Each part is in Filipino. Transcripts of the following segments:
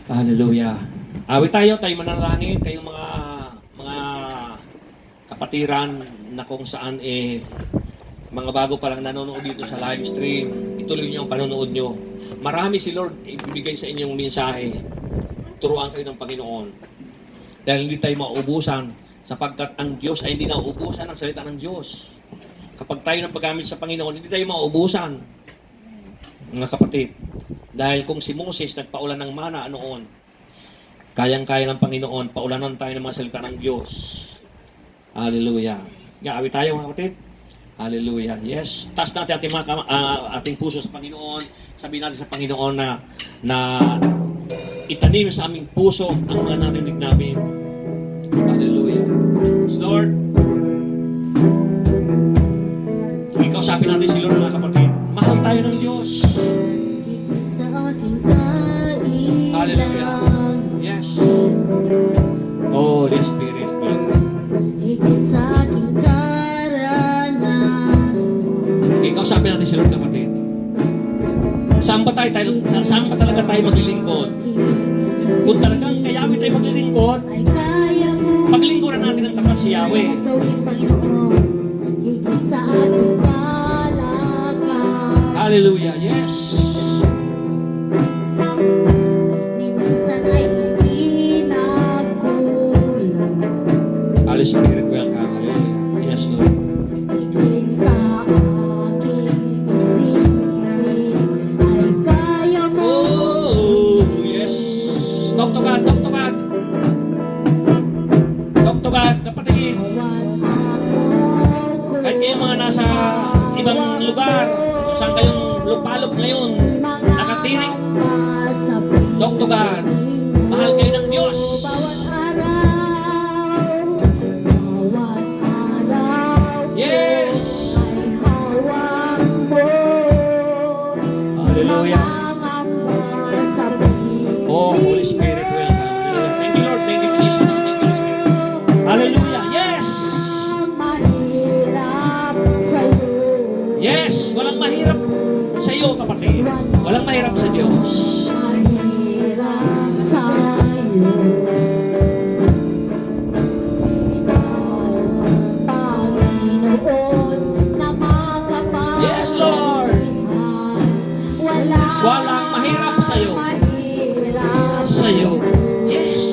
Hallelujah. Awit tayo manalangin kayong mga kapatiran na kung saan mga bago pa lang nanonood dito sa live stream, ituloy niyo ang panonood niyo. Marami si Lord ibibigay sa inyong mensahe. Turuan kayo ng Panginoon. Dahil hindi tayo mauubusan sapagkat ang Diyos ay hindi nauubusan ng salita ng Diyos. Kapag tayo nang paggamit sa Panginoon, hindi tayo mauubusan. Mga kapatid, dahil kung si Moses nagpaulan ng mana noon, kayang-kaya ng Panginoon, paulanan tayo ng mga salita ng Diyos. Hallelujah. Gaawit tayo mga kapatid. Hallelujah. Yes. Taas natin ating puso sa Panginoon. Sabihin natin sa Panginoon na itanim sa aming puso ang mga narinig namin. Hallelujah. Lord, ikausapin natin si Lord mga kapatid. Mahal tayo ng Diyos. Sa aking kailangan. Hallelujah. Yes. Holy Spirit, welcome. Higit sa aking karanas. Ikausapin natin si Lord kapatid. Saan ba talaga tayo maglilingkod? Kung talagang kayamin tayo maglilingkod, Ay kaya mo. paglingkuran natin ang tapat si Yahweh. Gawin Panginoon. Higit sa aking palakad. Hallelujah. Yes. Ni minsan ay hindi nagkulang. Holy Spirit, welcome. Hallelujah. Yes, Lord. Higit sa aking isipin. Ay kaya mo. Oh, yes. Talk to God, talk to God. Talk to God, kapatid. Kahit kayo mga nasa ibang lugar, kung saan kayong lupalop ngayon, nakatirik, talk to God. Mahal kayo ng Diyos. Bawat araw, bawat araw, Yes. ay hawak mo. Hallelujah. Mangamba sa piling. Oh, Holy Spirit, welcome. Thank you, Lord. Thank you, Jesus. Thank you, Holy Spirit. Hallelujah. Yes. Mahirap sa'yo. Yes. Walang mahirap sa iyo, kapatid. Walang mahirap sa Diyos. Mahirap sa'yo. Ikaw ang Panginoon na makapagpahinga. Yes, Lord. Walang mahirap sa'yo. Mahirap Sa iyo. Yes.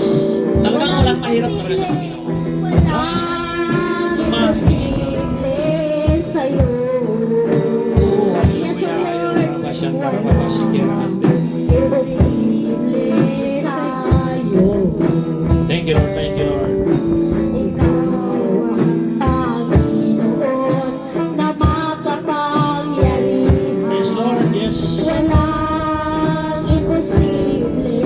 Talagang walang mahirap talaga sa Panginoon. imposible sa'yo. Oh, hallelujah. Basyan para mabasikira. Imposible sa'yo. Thank you, Lord. Thank you, Lord. Ikaw ang Panginoon na makapangyarihan. Yes, Lord. Yes. Walang imposible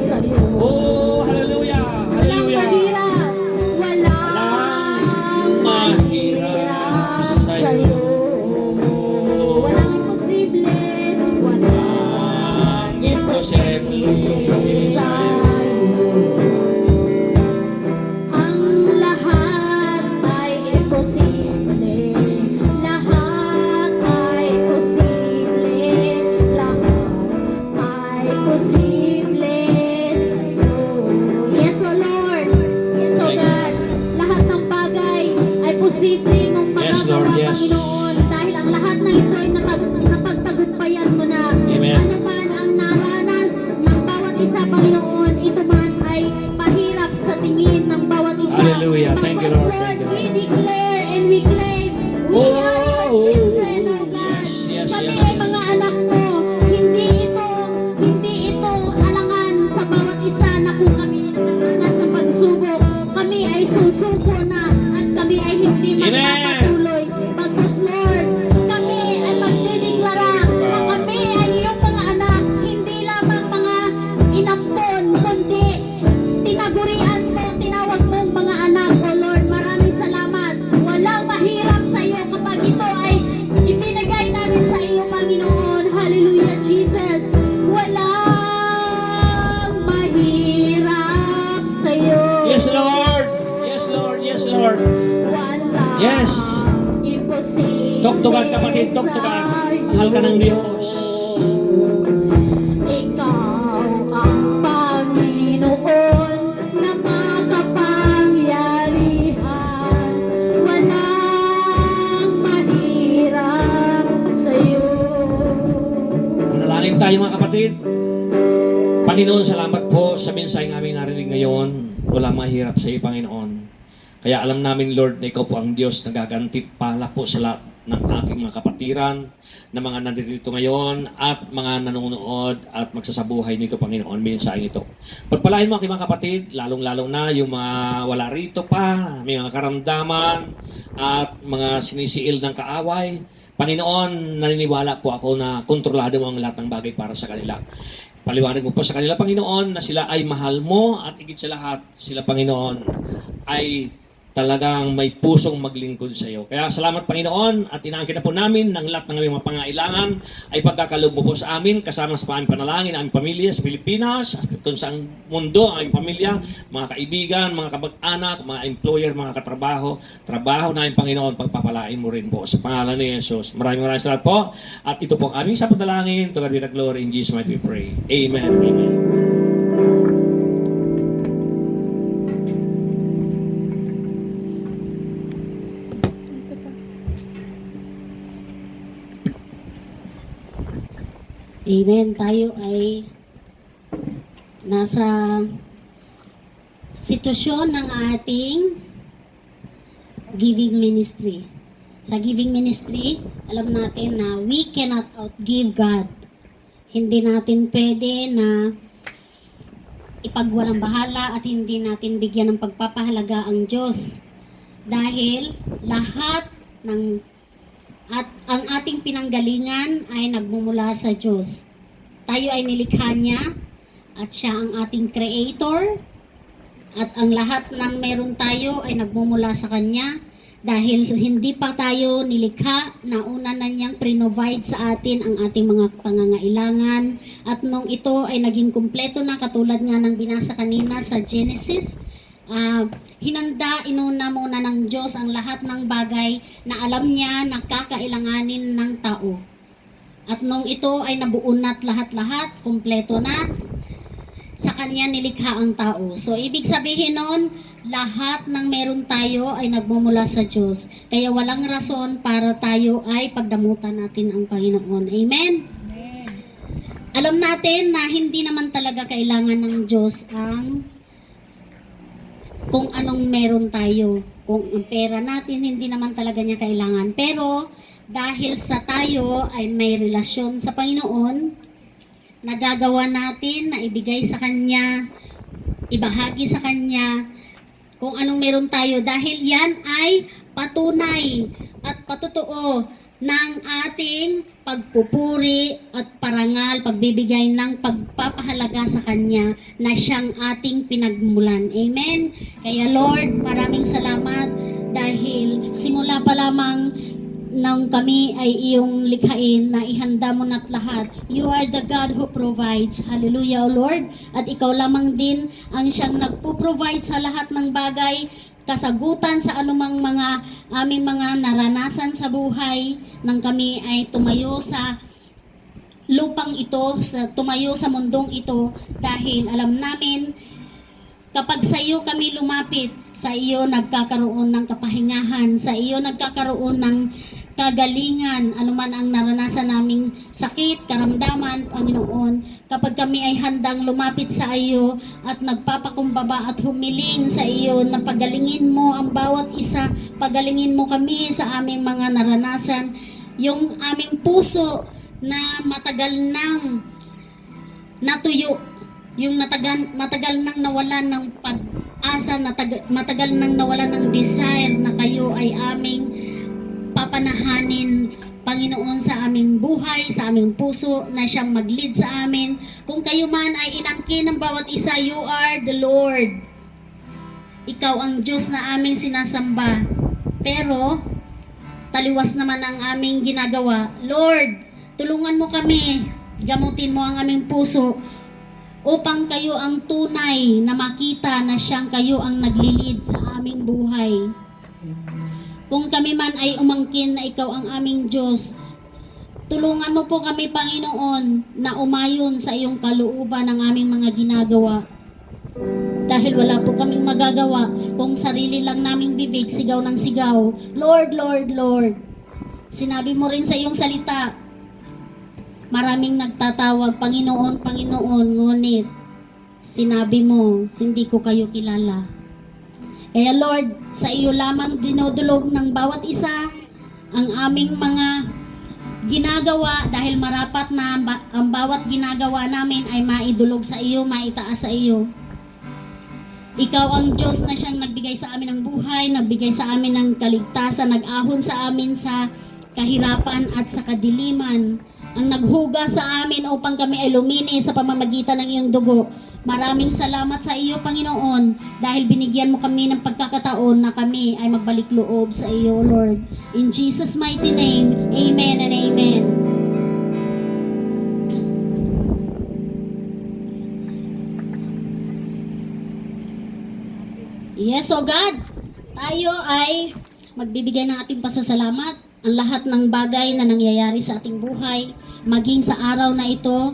sa'yo. Oh, hallelujah. Walang Hallelujah. mahirap. Walang mahirap sa'yo. Walang imposible. Walang imposible sa'yo. Ang lahat ay imposible. Lahat ay posible. Lahat ay posible sa'yo. Yes, O Lord. Yes, O God. Lahat ng bagay ay posible mong Yes, magagawa, Lord. Yes. Panginoon. Dahil ang lahat ng ito ay napagtagumpayan mo na. Amen. Ano man ang naranas ng bawat isa, Panginoon, ito man ay mahirap sa tingin ng bawat isa. Hallelujah. Thank you, Lord. Thank you, We Lord. declare and we claim, we Oh, are your children, O God. yes, yes, Kami yes, ay yes. mga anak mo. Hindi ito alangan sa bawat isa na kung kami ay naranas ng pagsubok, kami ay susuko na at kami ay hindi Amen. magpapatuloy. Bagkus, Lord, kami ay magdideklara na kami ay iyong mga anak, hindi lamang mga inampon, kundi tinagurian mo, tinawag mong mga anak, O Lord. Maraming salamat. Walang mahirap sa iyo kapag ito ay ibinigay namin sa iyo, Panginoon. Hallelujah, Jesus. Walang mahirap sa iyo. Yes, Lord. Yes, Lord. Yes, Lord. Walang Yes. imposible. Tuktukan, kapatid. Tuktukan. Mahal ka ng Diyos. Ikaw ang kapatid, Panginoon, salamat po sa mensaheng aming narinig ngayon. Walang mahirap sa iyo, Panginoon. Kaya alam namin, Lord, na ikaw po ang Diyos na gagantimpala po sa lahat ng aking mga kapatiran, na mga nandito ngayon, at mga nanonood at magsasabuhay nito, Panginoon, mensaheng ito. Pagpalain mo aking mga kapatid, lalong-lalong na yung mga wala rito pa, may mga karamdaman, at mga sinisiil ng kaaway. Panginoon, naniniwala po ako na kontrolado mo ang lahat ng bagay para sa kanila. Paliwanag mo po sa kanila, Panginoon, na sila ay mahal mo at higit sa lahat, sila, Panginoon, ay talagang may pusong maglingkod sa iyo. Kaya salamat, Panginoon, at inaangkin na po namin ng lahat ng aming mga pangailangan ay pagkakaloob mo po sa amin, kasama sa aming panalangin, aming pamilya sa Pilipinas, at kung saan mundo, ang aming pamilya, mga kaibigan, mga kabag-anak, mga employer, mga katrabaho, trabaho na aming Panginoon, pagpapalain mo rin po sa pangalan ni Jesus. Maraming salamat po. At ito po ang aming sa panalangin, to God be the glory, in Jesus' mighty we pray. Amen. Amen. Amen. Tayo ay nasa sitwasyon ng ating giving ministry. Sa giving ministry, alam natin na we cannot outgive God. Hindi natin pwede na ipagwalang bahala at hindi natin bigyan ng pagpapahalaga ang Diyos. Dahil lahat ng at ang ating pinanggalingan ay nagmumula sa Diyos. Tayo ay nilikha niya at siya ang ating creator at ang lahat ng meron tayo ay nagmumula sa Kanya dahil hindi pa tayo nilikha, nauna na niyang pre-provide sa atin ang ating mga pangangailangan at nung ito ay naging kumpleto na katulad nga ng binasa kanina sa Genesis, inuna muna ng Diyos ang lahat ng bagay na alam niya na kakailanganin ng tao. At nung ito ay nabuo na't lahat-lahat, kumpleto na, sa Kanya nilikha ang tao. So, ibig sabihin nun, lahat ng meron tayo ay nagmumula sa Diyos. Kaya walang rason para tayo ay pagdamutan natin ang Panginoon. Amen? Amen. Alam natin na hindi naman talaga kailangan ng Diyos ang kung anong meron tayo. Kung ang pera natin, hindi naman talaga niya kailangan. Pero, dahil sa tayo ay may relasyon sa Panginoon, nagagawa natin na ibigay sa Kanya, ibahagi sa Kanya, kung anong meron tayo. Dahil yan ay patunay at patotoo ng ating pagpupuri at parangal, pagbibigay ng pagpapahalaga sa Kanya na siyang ating pinagmulan. Amen? Kaya Lord, maraming salamat dahil simula pa lamang nang kami ay iyong likhain na ihanda mo na't lahat. You are the God who provides. Hallelujah, O Lord. At ikaw lamang din ang siyang nagpo-provide sa lahat ng bagay, kasagutan sa anumang mga aming mga naranasan sa buhay nang kami ay tumayo sa lupang ito, tumayo sa mundong ito dahil alam namin kapag sa iyo kami lumapit, sa iyo nagkakaroon ng kapahingahan, sa iyo nagkakaroon ng kagalingan, anuman ang naranasan naming sakit, karamdaman, Panginoon, kapag kami ay handang lumapit sa iyo at nagpapakumbaba at humiling sa iyo na pagalingin mo ang bawat isa, pagalingin mo kami sa aming mga naranasan, yung aming puso na matagal nang natuyo, yung matagal nang nawalan ng pag-asa, matagal nang nawalan ng desire na kayo ay aming papanahanin, Panginoon, sa aming buhay, sa aming puso, na siyang mag-lead sa amin. Kung kayo man ay inangkin ng bawat isa, you are the Lord. Ikaw ang Diyos na aming sinasamba. Pero, taliwas naman ang aming ginagawa. Lord, tulungan mo kami, gamutin mo ang aming puso, upang kayo ang tunay na makita na siyang kayo ang naglilid sa aming buhay. Kung kami man ay umangkin na ikaw ang aming Diyos, tulungan mo po kami, Panginoon, na umayon sa iyong kalooban ng aming mga ginagawa. Dahil wala po kaming magagawa kung sarili lang naming bibig, sigaw ng sigaw, Lord, Lord, Lord. Sinabi mo rin sa iyong salita, maraming nagtatawag, Panginoon, Panginoon, ngunit sinabi mo, hindi ko kayo kilala. Kaya Lord, sa iyo lamang dinudulog ng bawat isa ang aming mga ginagawa dahil marapat na ang bawat ginagawa namin ay maidulog sa iyo, maitaas sa iyo. Ikaw ang Diyos na siyang nagbigay sa amin ng buhay, nagbigay sa amin ng kaligtasan, nag-ahon sa amin sa kahirapan at sa kadiliman, ang naghuga sa amin upang kami ay lumini sa pamamagitan ng iyong dugo. Maraming salamat sa iyo, Panginoon, dahil binigyan mo kami ng pagkakataon na kami ay magbalik loob sa iyo, Lord. In Jesus' mighty name, amen and amen. Yes, oh God, tayo ay magbibigay ng ating pasasalamat ang lahat ng bagay na nangyayari sa ating buhay, maging sa araw na ito.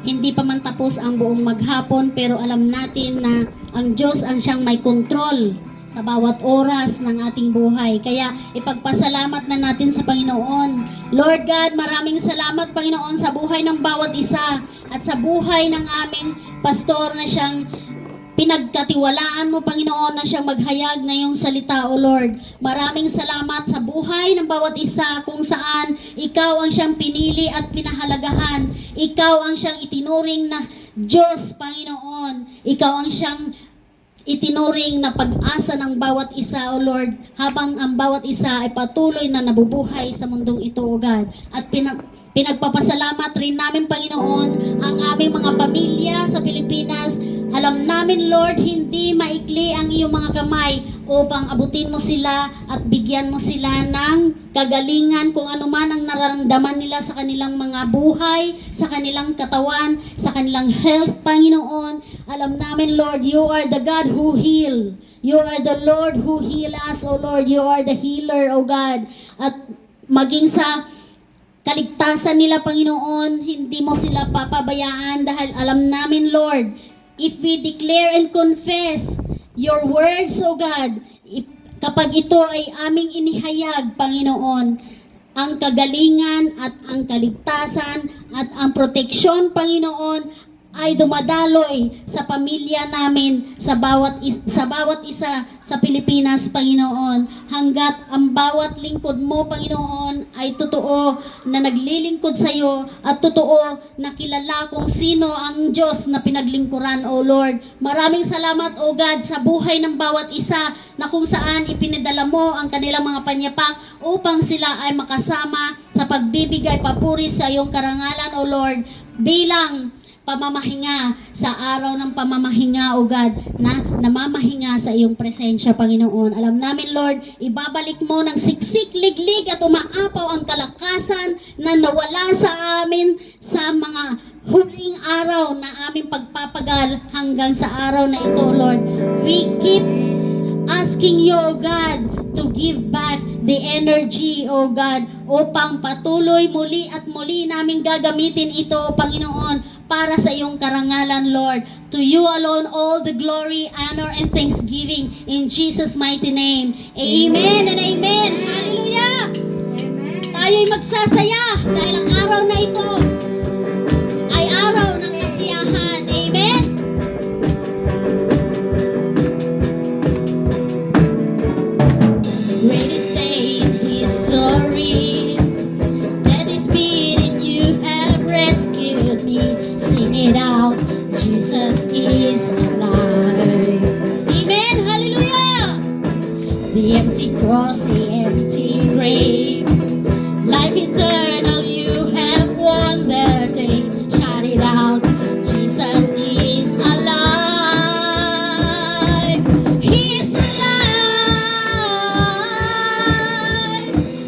Hindi pa man tapos ang buong maghapon, pero alam natin na ang Diyos ang siyang may kontrol sa bawat oras ng ating buhay. Kaya ipagpasalamat na natin sa Panginoon. Lord God, maraming salamat, Panginoon, sa buhay ng bawat isa at sa buhay ng aming pastor na siyang pinagkatiwalaan mo, Panginoon, na siyang maghayag na iyong salita, O Lord. Maraming salamat sa buhay ng bawat isa kung saan ikaw ang siyang pinili at pinahalagahan. Ikaw ang siyang itinuring na Diyos, Panginoon. Ikaw ang siyang itinuring na pag-asa ng bawat isa, O Lord, habang ang bawat isa ay patuloy na nabubuhay sa mundong ito, O God. At pinagpapasalamat rin namin, Panginoon, ang aming mga pamilya sa Pilipinas. Alam namin, Lord, hindi maikli ang iyong mga kamay upang abutin mo sila at bigyan mo sila ng kagalingan kung ano man ang nararamdaman nila sa kanilang mga buhay, sa kanilang katawan, sa kanilang health, Panginoon. Alam namin, Lord, you are the God who heal. You are the Lord who heal us, O Lord. You are the healer, O God. At maging sa kaligtasan nila, Panginoon, hindi mo sila papabayaan dahil alam namin, Lord, if we declare and confess your words, O God, kapag ito ay aming inihayag, Panginoon, ang kagalingan at ang kaligtasan at ang proteksyon, Panginoon, ay dumadaloy sa pamilya namin, sa bawat isa sa Pilipinas, Panginoon, hanggat ang bawat lingkod mo, Panginoon, ay totoo na naglilingkod sa iyo at totoo na kilala kung sino ang Diyos na pinaglingkuran, O Lord. Maraming salamat, O God, sa buhay ng bawat isa na kung saan ipinadala mo ang kanilang mga panyapak upang sila ay makasama sa pagbibigay papuri sa iyong karangalan, O Lord, bilang pamamahinga sa araw ng pamamahinga, O God, na namamahinga sa iyong presensya, Panginoon. Alam namin, Lord, ibabalik mo ng siksik, liglig at umaapaw ang kalakasan na nawala sa amin sa mga huling araw na aming pagpapagal hanggang sa araw na ito, Lord. We keep asking you, O God, to give back the energy, O God, upang patuloy muli at muli naming gagamitin ito, Panginoon, para sa iyong karangalan, Lord. To you alone all the glory, honor, and thanksgiving in Jesus' mighty name. Amen and amen. Hallelujah! Tayo'y magsasaya dahil ang araw na ito ay araw ng kasiyahan. Amen? Greatest day in history, that is beating you have rescued me. Sing it out, Jesus is alive. Amen, hallelujah. The empty cross, the empty grave, life eternal, you have won the day. Shout it out, Jesus is alive. He is alive.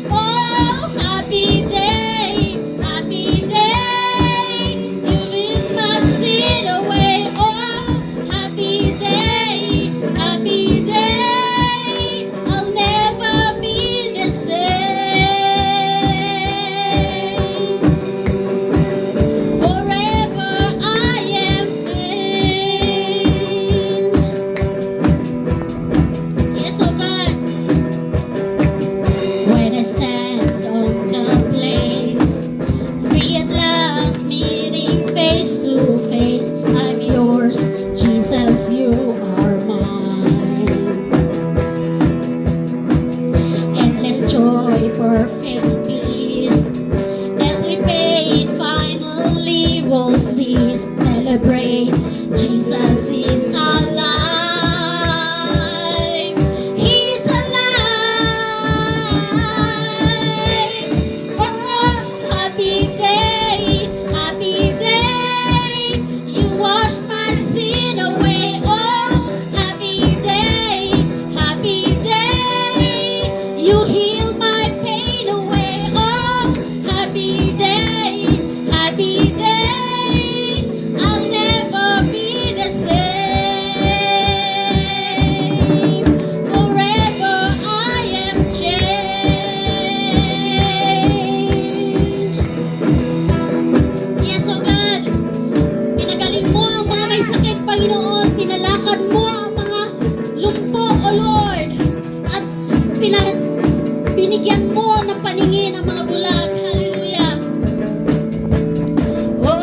Oh, happy day, happy day. You lift my sin away. Oh, happy day, happy day. I'll never celebrate. Jesus is alive. He's alive. Oh, happy day, happy day. You washed my sin away. Oh, happy day, happy day. You healed my pain away. Oh, happy day, happy day. I'll never be the same. Forever I am changed. Yes, oh God. Pinagaling mo ang mga may sakit, Panginoon. Pinalakad mo ang mga lumpo, O Lord. At binigyan mo ng paningin ang mga bulag. Hallelujah. Oh,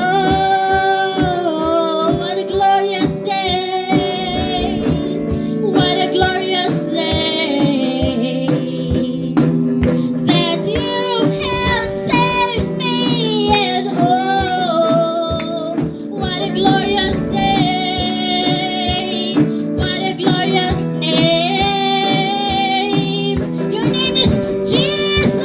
what a glorious day. What a glorious day. That you have saved me. And oh, what a glorious day. What a glorious name. Your name is Jesus.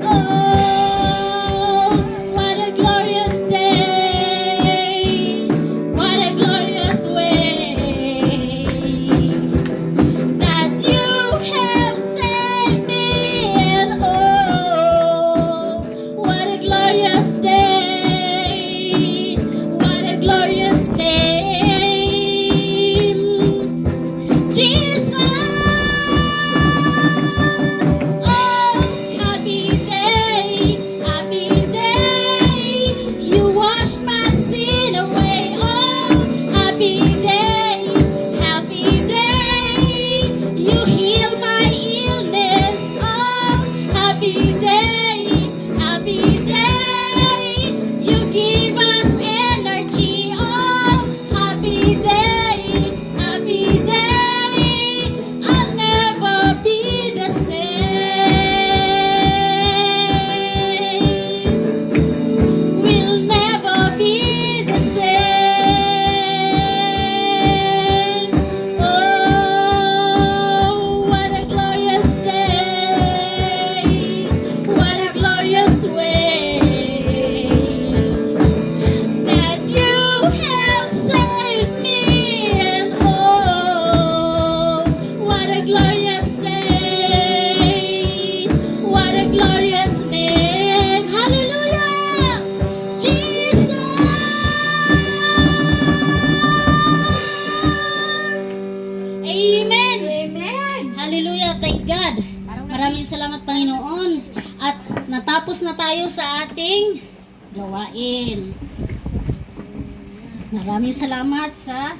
Oh, what a glorious day. What a glorious way. That you have saved me. And oh, what a glorious day. What a glorious name. Jesus. Oh, happy day, happy day. You washed my sin away. Oh, happy day, happy day. You healed my illness. Oh, happy day, happy day. You give us energy. Oh, happy day, happy day. I'll never be the same. We'll never be the same. Oh, what a glorious day. What a glorious way. That you have saved me. And oh, what a glorious day. What a glorious name. Hallelujah. Jesus. Amen. Amen. Hallelujah. Thank God. Maraming salamat, Panginoon. At natapos na tayo sa ating gawain. Maraming salamat sa